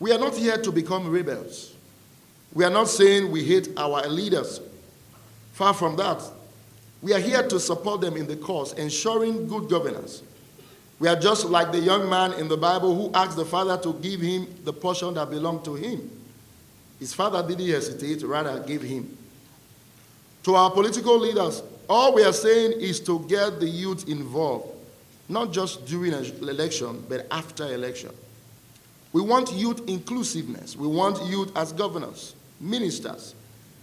We are not here to become rebels. We are not saying we hate our leaders. Far from that. We are here to support them in the cause, ensuring good governance. We are just like the young man in the Bible who asked the father to give him the portion that belonged to him. His father didn't hesitate, rather gave him. To our political leaders, all we are saying is to get the youth involved, not just during an election, but after election. We want youth inclusiveness. We want youth as governors, ministers,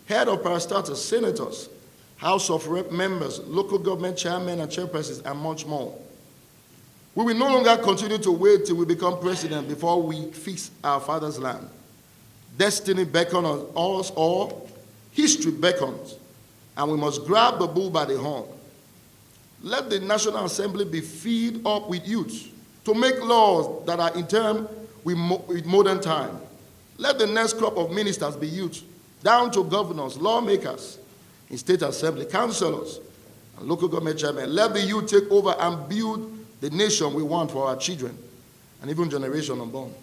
head of parastatals, senators, House of Rep members, local government chairmen and chairpersons, and much more. We will no longer continue to wait till we become president before we fix our father's land. Destiny beckons on us all, history beckons, and we must grab the bull by the horn. Let the National Assembly be filled up with youth to make laws that are in term with modern time. Let the next crop of ministers be youth, down to governors, lawmakers, in state assembly, councillors, and local government chairmen. Let the youth take over and build the nation we want for our children and even generation unborn.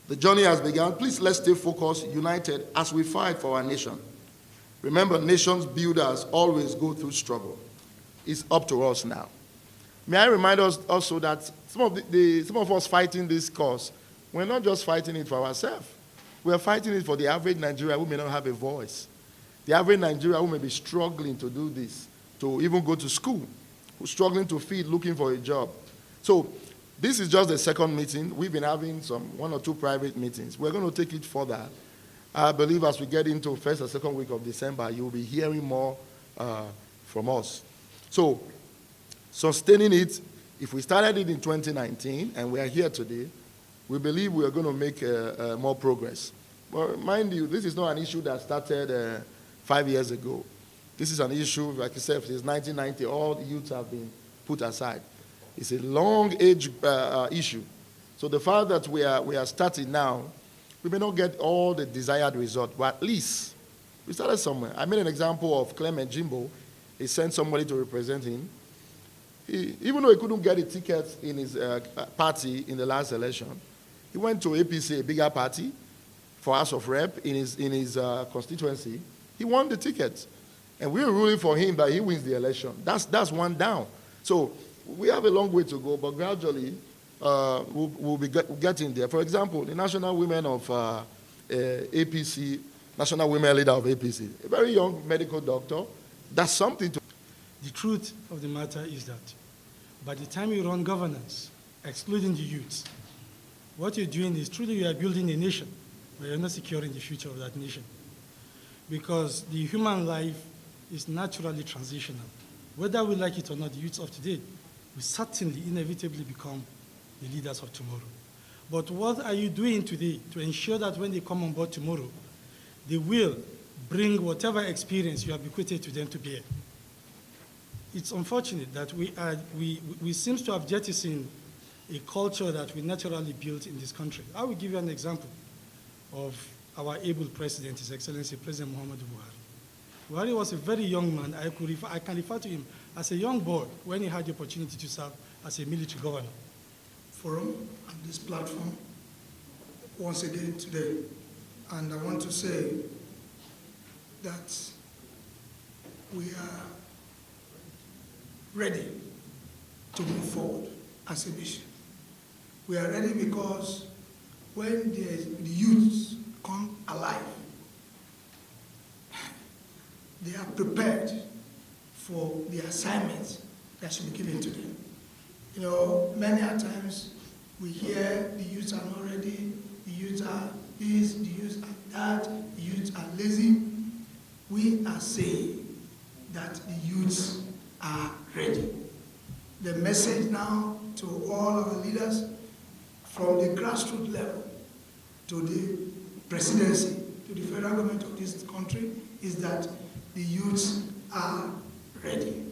The journey has begun. Please let's stay focused, united as we fight for our nation. Remember, nations builders always go through struggle. It's up to us now. May I remind us also that some of us fighting this cause, we're not just fighting it for ourselves. We're fighting it for the average Nigerian who may not have a voice. The average Nigerian who may be struggling to do this, to even go to school, who's struggling to feed, looking for a job. So this is just the second meeting. We've been having one or two private meetings. We're going to take it further. I believe as we get into first or second week of December, you'll be hearing more from us. So sustaining it, if we started it in 2019 and we are here today, we believe we are going to make more progress. But mind you, this is not an issue that started 5 years ago. This is an issue, like I said, since 1990, all the youths have been put aside. It's a long age issue. So the fact that we are starting now, we may not get all the desired result, but at least we started somewhere. I made an example of Clement Jimbo. He sent somebody to represent him. Even though he couldn't get a ticket in his party in the last election, he went to APC, a bigger party, for House of Rep in his constituency. He won the ticket. And we're ruling for him that he wins the election. That's one down. So we have a long way to go, but gradually we'll be getting there. For example, the National Women of APC, National Women Leader of APC, a very young medical doctor, that's something to... The truth of the matter is that by the time you run governance, excluding the youth, what you're doing is truly you are building a nation, but you're not securing the future of that nation. Because the human life is naturally transitional. Whether we like it or not, the youths of today will certainly inevitably become the leaders of tomorrow. But what are you doing today to ensure that when they come on board tomorrow, they will bring whatever experience you have bequeathed to them to bear? It's unfortunate that we seem to have jettisoned a culture that we naturally built in this country. I will give you an example of our able president, His Excellency President Muhammadu Buhari. Buhari was a very young man. I can refer to him as a young boy when he had the opportunity to serve as a military governor. Forum and this platform once again today. And I want to say that we are ready to move forward as a nation. We are ready because when the youths come alive, they are prepared for the assignments that should be given to them. You know, many a times we hear the youths are not ready, the youths are this, the youths are that, the youths are lazy. We are saying that the youths are ready. The message now to all our leaders from the grassroots level to the presidency, to the federal government of this country, is that the youths are ready.